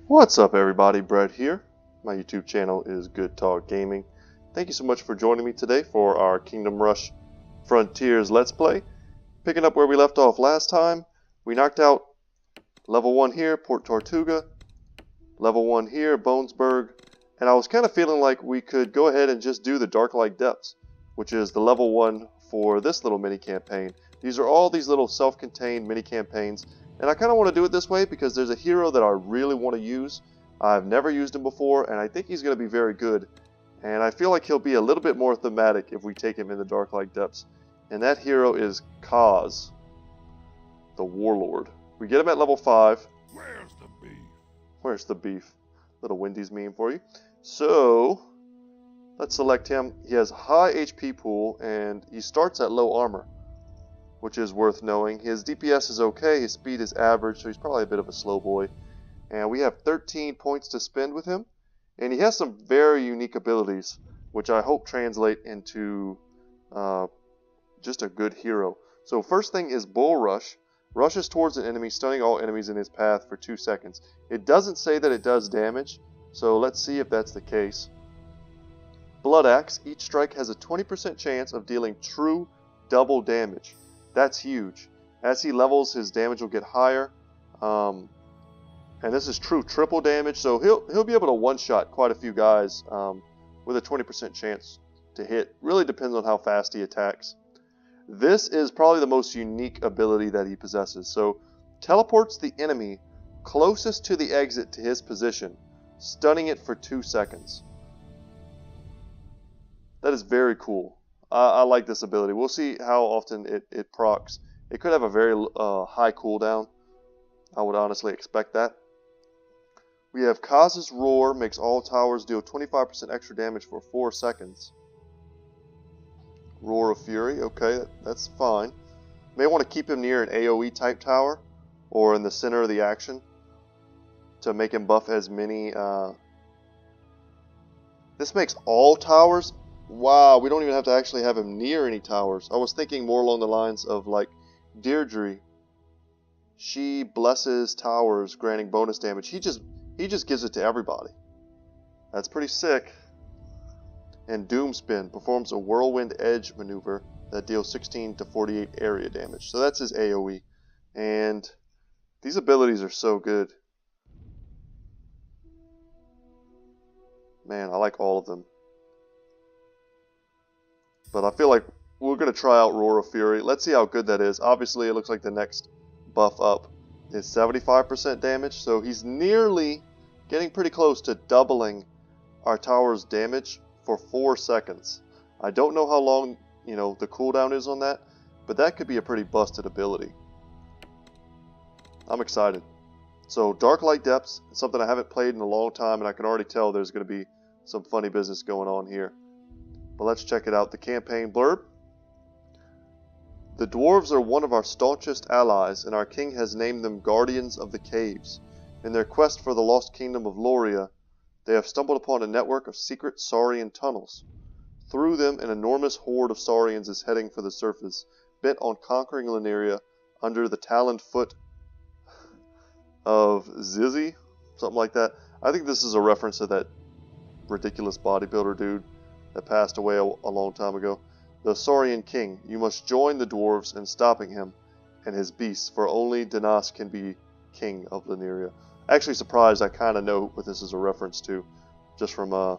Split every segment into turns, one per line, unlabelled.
What's up everybody, Brett here. My YouTube channel is Good Talk Gaming. Thank you so much for joining me today for our Kingdom Rush Frontiers Let's Play. Picking up where we left off last time, we knocked out level 1 here, Port Tortuga, level 1 here, Bonesburg, and I was kind of feeling like we could go ahead and just do the Darklight Depths, which is the level 1 for this little mini campaign. These are all these little self-contained mini campaigns. And I kind of want to do it this way because there's a hero that I really want to use. I've never used him before, and I think he's going to be very good. And I feel like he'll be a little bit more thematic if we take him in the Darklight Depths. And that hero is Khaz, the Warlord. We get him at level 5.
Where's the beef?
Where's the beef? Little Wendy's meme for you. So, let's select him. He has high HP pool, and he starts at low armor, which is worth knowing. His DPS is okay, his speed is average, so he's probably a bit of a slow boy. And we have 13 points to spend with him. And he has some very unique abilities, which I hope translate into just a good hero. So first thing is Bull Rush. Rushes towards an enemy, stunning all enemies in his path for 2 seconds. It doesn't say that it does damage, so let's see if that's the case. Blood Axe. Each strike has a 20% chance of dealing true double damage. That's huge. As he levels, his damage will get higher, and this is true triple damage. So he'll be able to one-shot quite a few guys with a 20% chance to hit. Really depends on how fast he attacks. This is probably the most unique ability that he possesses. So teleports the enemy closest to the exit to his position, stunning it for 2 seconds. That is very cool. I like this ability. We'll see how often it procs. It could have a very high cooldown. I would honestly expect that. We have Khaz's Roar, makes all towers deal 25% extra damage for 4 seconds. Roar of Fury, okay, that's fine. May want to keep him near an AoE type tower, or in the center of the action, to make him buff as many. This makes all towers. Wow, we don't even have to actually have him near any towers. I was thinking more along the lines of like Deirdre. She blesses towers, granting bonus damage. He just gives it to everybody. That's pretty sick. And Doomspin performs a whirlwind edge maneuver that deals 16 to 48 area damage. So that's his AoE. And these abilities are so good. Man, I like all of them. But I feel like we're going to try out Roar of Fury. Let's see how good that is. Obviously, it looks like the next buff up is 75% damage. So he's nearly getting pretty close to doubling our tower's damage for 4 seconds. I don't know how long, the cooldown is on that, but that could be a pretty busted ability. I'm excited. So Darklight Depths is something I haven't played in a long time, and I can already tell there's going to be some funny business going on here. But let's check it out. The campaign blurb. The dwarves are one of our staunchest allies, and our king has named them Guardians of the Caves. In their quest for the lost kingdom of Loria, they have stumbled upon a network of secret Saurian tunnels. Through them, an enormous horde of Saurians is heading for the surface, bent on conquering Lineria under the taloned foot of Zizi, something like that. I think this is a reference to that ridiculous bodybuilder dude that passed away a long time ago. The Saurian king, you must join the dwarves in stopping him and his beasts, for only Danas can be king of Lineria. Actually surprised I kind of know what this is a reference to, just from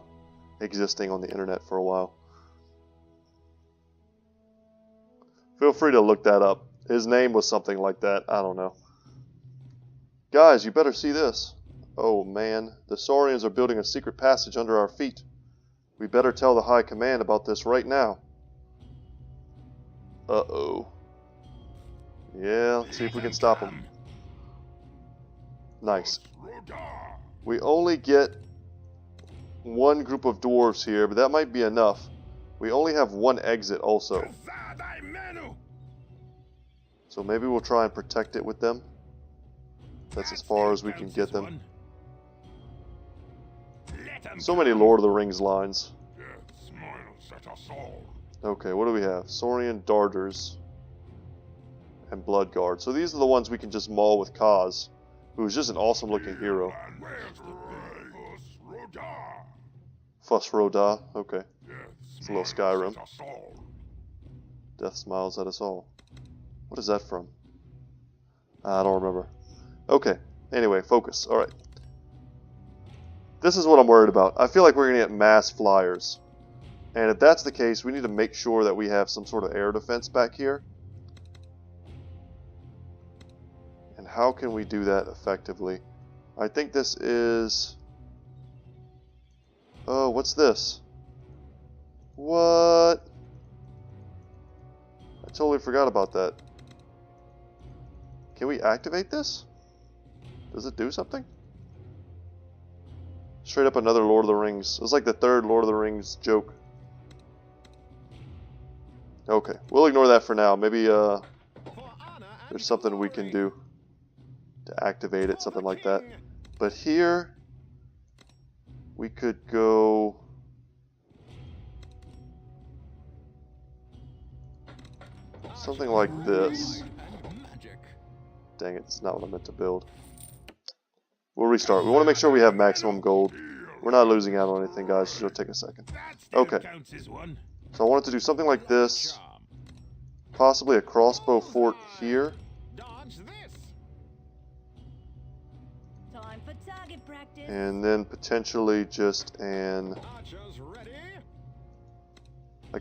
existing on the internet for a while. Feel free to look that up. His name was something like that, I don't know. Guys, you better see this. Oh man, the Saurians are building a secret passage under our feet. We better tell the High Command about this right now. Uh-oh. Yeah, let's see if we can stop them. Nice. We only get one group of dwarves here, but that might be enough. We only have one exit also. So maybe we'll try and protect it with them. That's as far as we can get them. So many Lord of the Rings lines. Okay, what do we have? Saurian Darters and Bloodguard. So these are the ones we can just maul with Khaz. who's just an awesome looking hero. Fuss Roda, okay. It's a little Skyrim. Death smiles at us all. What is that from? I don't remember. Okay, anyway, focus. Alright. This is what I'm worried about. I feel like we're going to get mass flyers. And if that's the case, we need to make sure that we have some sort of air defense back here. And how can we do that effectively? I think this is... Oh, what's this? What? I totally forgot about that. Can we activate this? Does it do something? Straight up another Lord of the Rings. It's like the third Lord of the Rings joke. Okay, we'll ignore that for now. Maybe there's something we can do to activate it, something like that. But here, we could go... something like this. Dang it, it's not what I meant to build. We'll restart. We want to make sure we have maximum gold. We're not losing out on anything, guys. It'll take a second. Okay. So I wanted to do something like this. Possibly a crossbow fort here. And then potentially just like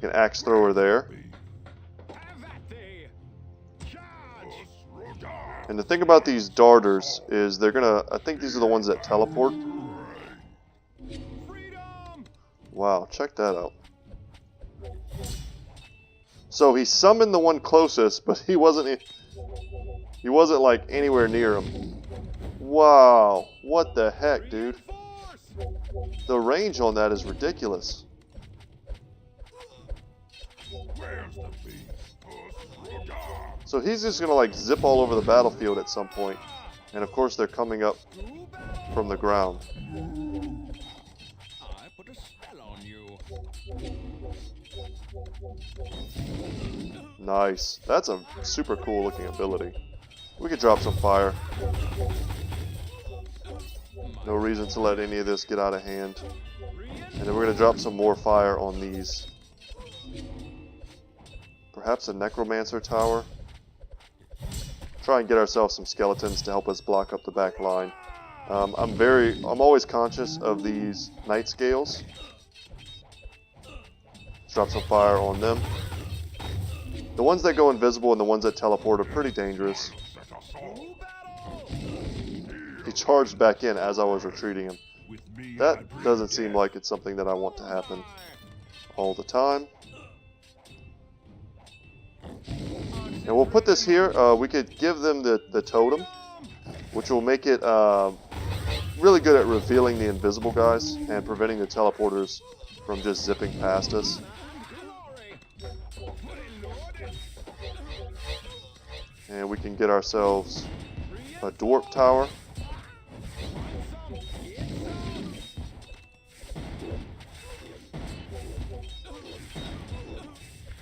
an axe thrower there. And the thing about these darters is they're gonna, I think these are the ones that teleport. Wow, check that out. So he summoned the one closest, but he wasn't like anywhere near him. Wow, what the heck, dude? The range on that is ridiculous. So he's just gonna like zip all over the battlefield at some point. And of course they're coming up from the ground.
I put a spell on you.
Nice. That's a super cool looking ability. We could drop some fire. No reason to let any of this get out of hand. And then we're gonna drop some more fire on these. Perhaps a necromancer tower. Try and get ourselves some skeletons to help us block up the back line. I'm always conscious of these night scales. Let's drop some fire on them. The ones that go invisible and the ones that teleport are pretty dangerous. He charged back in as I was retreating him. That doesn't seem like it's something that I want to happen all the time. And we'll put this here. We could give them the totem, which will make it really good at revealing the invisible guys and preventing the teleporters from just zipping past us. And we can get ourselves a dwarf tower.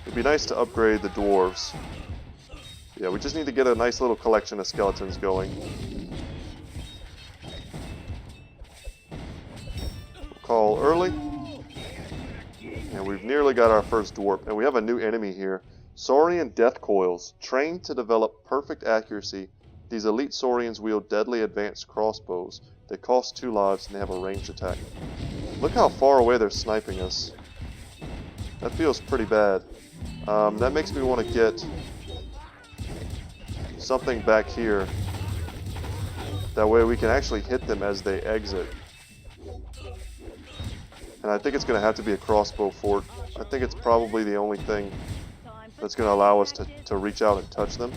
It'd be nice to upgrade the dwarves. Yeah, we just need to get a nice little collection of skeletons going. We'll call early. And we've nearly got our first dwarf. And we have a new enemy here. Saurian Death Coils. Trained to develop perfect accuracy, these elite Saurians wield deadly advanced crossbows. They cost 2 lives and they have a ranged attack. Look how far away they're sniping us. That feels pretty bad. That makes me want to get something back here. That way we can actually hit them as they exit. And I think it's going to have to be a crossbow fort. I think it's probably the only thing that's going to allow us to reach out and touch them.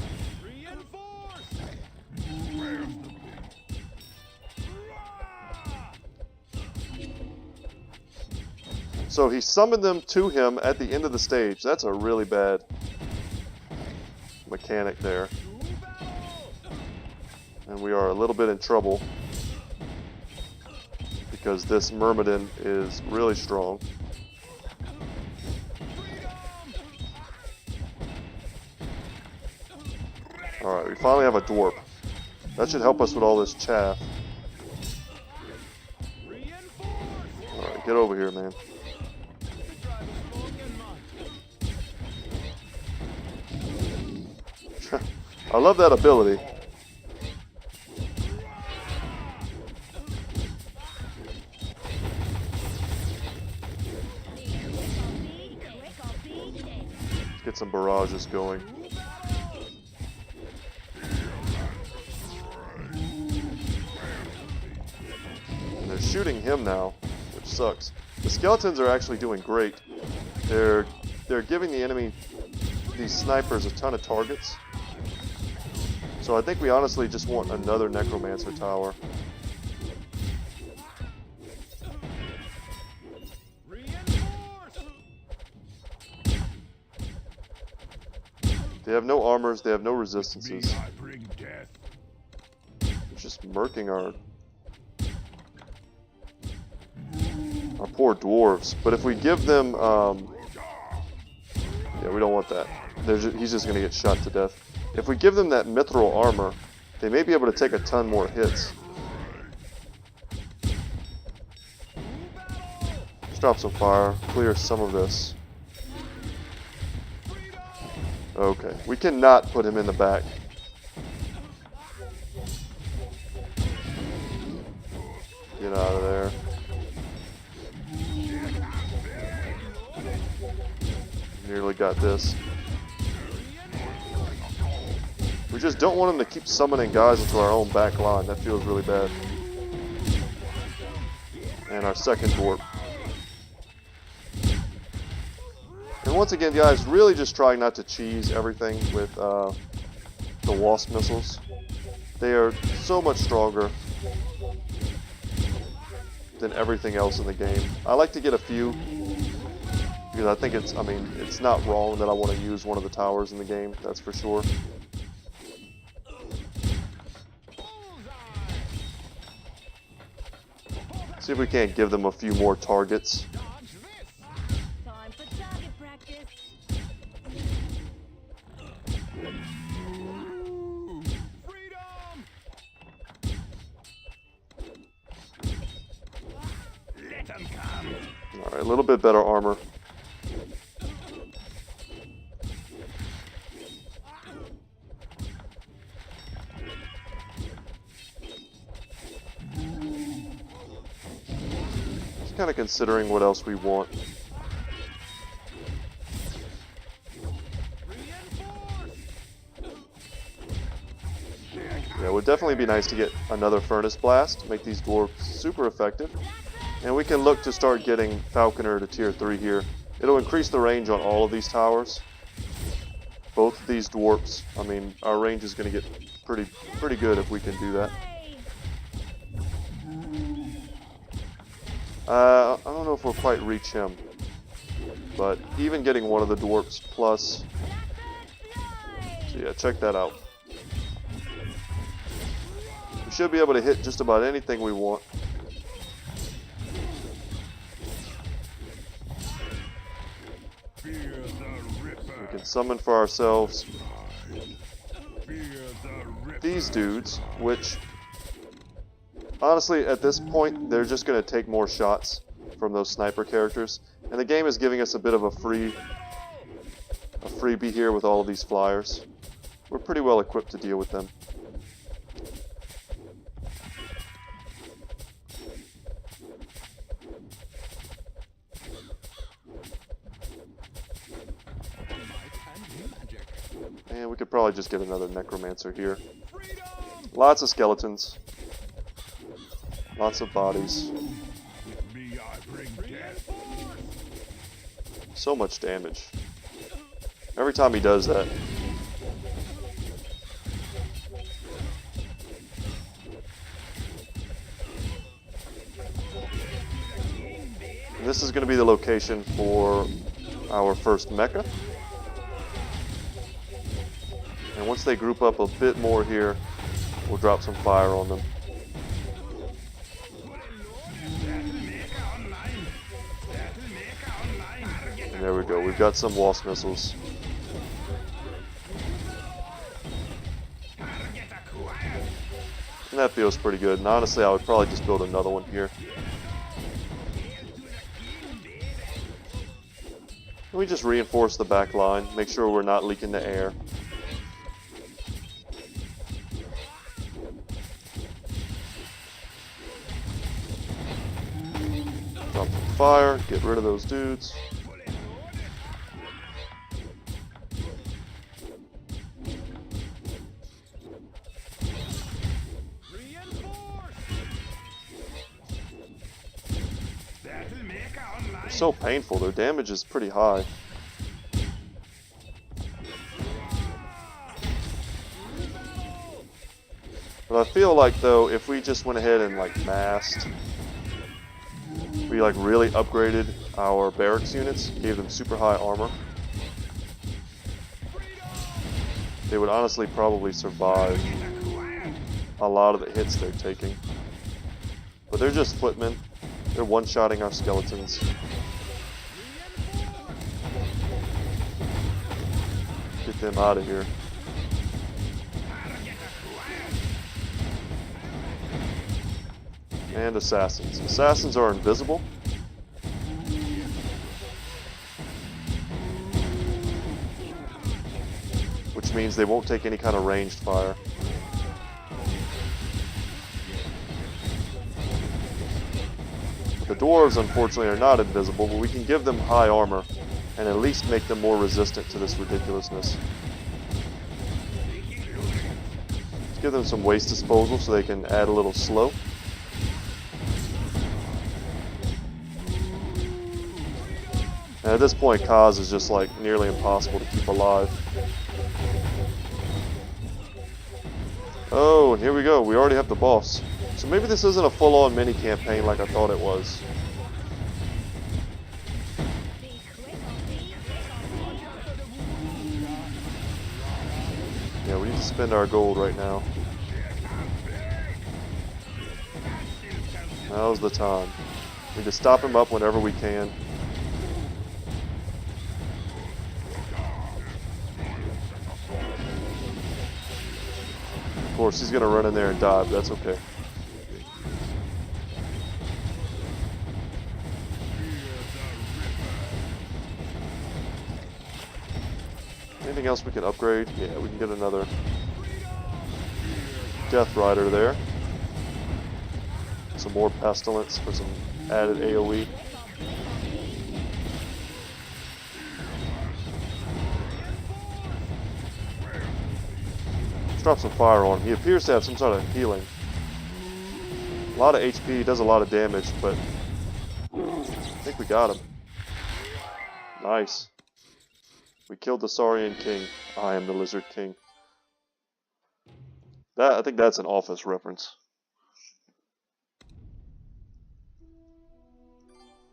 So he summoned them to him at the end of the stage. That's a really bad mechanic there. And we are a little bit in trouble because this Myrmidon is really strong. Alright, we finally have a dwarf. That should help us with all this chaff. Alright, get over here, man. I love that ability. Let's get some barrages going. And they're shooting him now, which sucks. The skeletons are actually doing great. They're giving the enemy, these snipers, a ton of targets. So I think we honestly just want another necromancer tower. They have no armors, they have no resistances. It's just murking our poor dwarves. But if we give them, yeah, we don't want that. He's just going to get shot to death. If we give them that mithril armor, they may be able to take a ton more hits. Let's drop some fire, clear some of this. Okay, we cannot put him in the back. Get out of there. Nearly got this. We just don't want him to keep summoning guys into our own back line. That feels really bad. And our second dwarf. And once again, guys, really just trying not to cheese everything with the wasp missiles. They are so much stronger than everything else in the game. I like to get a few because I think it's not wrong that I want to use one of the towers in the game, that's for sure. See if we can't give them a few more targets.
Time for target practice.
Let them come.
Alright, a little bit better armor. Just kind of considering what else we want. Yeah, it would definitely be nice to get another furnace blast, make these dwarves super effective. And we can look to start getting Falconer to tier 3 here. It'll increase the range on all of these towers. Both of these dwarfs. I mean, our range is going to get pretty good if we can do that. I don't know if we'll quite reach him. But even getting one of the dwarfs plus... So yeah, check that out. We should be able to hit just about anything we want. We can summon for ourselves these dudes, which honestly at this point they're just going to take more shots from those sniper characters, and the game is giving us a bit of a freebie here with all of these flyers. We're pretty well equipped to deal with them. And we could probably just get another necromancer here. Lots of skeletons. Lots of bodies. So much damage. Every time he does that. And this is going to be the location for our first mecha. And once they group up a bit more here, we'll drop some fire on them. And there we go, we've got some wasp missiles. And that feels pretty good. And honestly, I would probably just build another one here. And we just reinforce the back line. Make sure we're not leaking the air. Drop some fire. Get rid of those dudes. They're so painful. Their damage is pretty high. But I feel like, though, if we just went ahead and like massed, we like really upgraded our barracks units, gave them super high armor, they would honestly probably survive a lot of the hits they're taking. But they're just footmen. They're one-shotting our skeletons. Get them out of here. And assassins. Assassins are invisible. Which means they won't take any kind of ranged fire. The dwarves, unfortunately, are not invisible, but we can give them high armor and at least make them more resistant to this ridiculousness. Let's give them some waste disposal so they can add a little slow. And at this point, Khaz is just like nearly impossible to keep alive. Oh, and here we go. We already have the boss. So maybe this isn't a full-on mini-campaign like I thought it was. Yeah, we need to spend our gold right now. Now's the time. We need to stop him up whenever we can. Of course, he's going to run in there and die, but that's okay. Anything else we can upgrade? Yeah, we can get another Death Rider there. Some more Pestilence for some added AoE. Let's drop some fire on him. He appears to have some sort of healing. A lot of HP, does a lot of damage, but I think we got him. Nice. We killed the Saurian King. I am the Lizard King. I think that's an Office reference.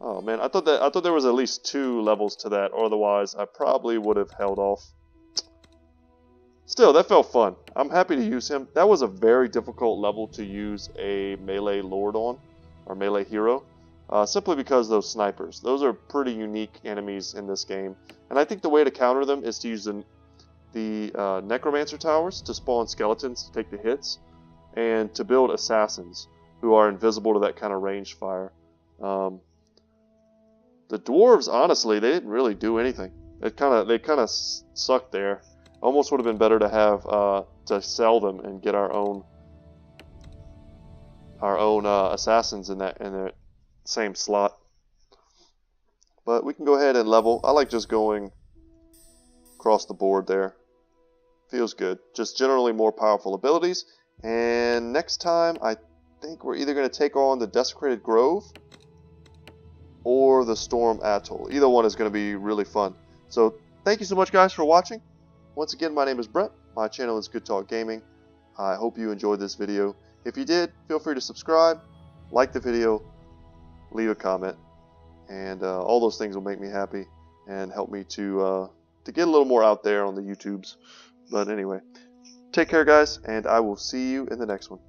Oh man, I thought there was at least 2 levels to that, or otherwise I probably would have held off. Still, that felt fun. I'm happy to use him. That was a very difficult level to use a melee lord on, or melee hero, simply because those snipers. Those are pretty unique enemies in this game. And I think the way to counter them is to use the necromancer towers to spawn skeletons to take the hits, and to build assassins who are invisible to that kind of ranged fire. The dwarves, honestly, they didn't really do anything. They kind of sucked there. Almost would have been better to have to sell them and get our own assassins in that same slot. But we can go ahead and level. I like just going across the board there. Feels good. Just generally more powerful abilities. And next time, I think we're either going to take on the Desecrated Grove or the Storm Atoll. Either one is going to be really fun. So thank you so much, guys, for watching. Once again, my name is Brett. My channel is Good Talk Gaming. I hope you enjoyed this video. If you did, feel free to subscribe, like the video, leave a comment, and all those things will make me happy and help me to get a little more out there on the YouTubes. But anyway, take care, guys, and I will see you in the next one.